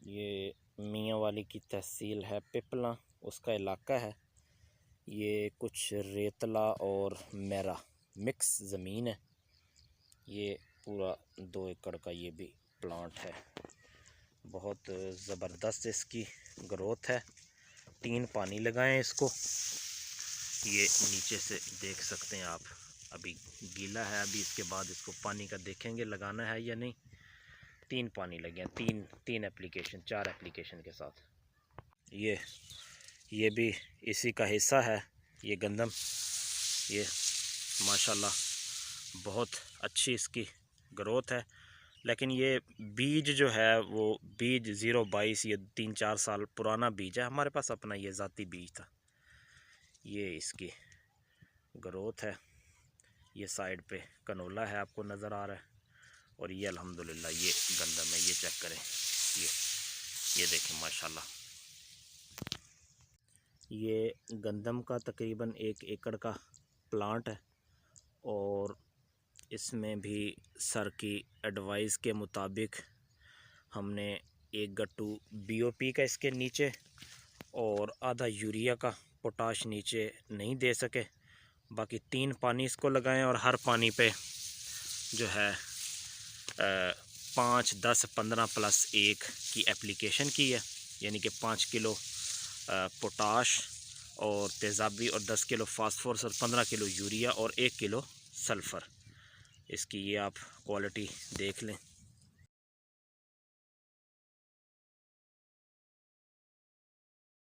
ये मियाँ वाली की तहसील है पिपला, उसका इलाका है। ये कुछ रेतला और मेरा मिक्स ज़मीन है। ये पूरा 2 एकड़ का ये भी प्लांट है। बहुत ज़बरदस्त इसकी ग्रोथ है। 3 पानी लगाएं इसको। ये नीचे से देख सकते हैं आप, अभी गीला है। अभी इसके बाद इसको पानी का देखेंगे लगाना है या नहीं। 3 पानी लगे हैं, तीन एप्लीकेशन, 4 एप्लीकेशन के साथ। ये भी इसी का हिस्सा है। ये गंदम, ये माशाल्लाह बहुत अच्छी इसकी ग्रोथ है। लेकिन ये बीज जो है वो बीज 022, ये 3-4 साल पुराना बीज है। हमारे पास अपना ये ज़ाती बीज था। ये इसकी ग्रोथ है। ये साइड पे कनोला है, आपको नज़र आ रहा है। और ये अल्हम्दुलिल्लाह ये गंदम है। ये चेक करें, ये देखें माशाल्लाह। ये गंदम का तकरीबन 1 एकड़ का प्लांट है। और इसमें भी सर की एडवाइस के मुताबिक हमने 1 गट्टू BOP का इसके नीचे और आधा यूरिया का पोटाश नीचे नहीं दे सके। बाकी 3 पानी इसको लगाएं और हर पानी पे जो है 5, 10, 15 + 1 की एप्लीकेशन की है। यानी कि 5 किलो पोटाश और तेज़ाबी और 10 किलो फास्फोरस और 15 किलो यूरिया और 1 किलो सल्फ़र। इसकी ये आप क्वालिटी देख लें।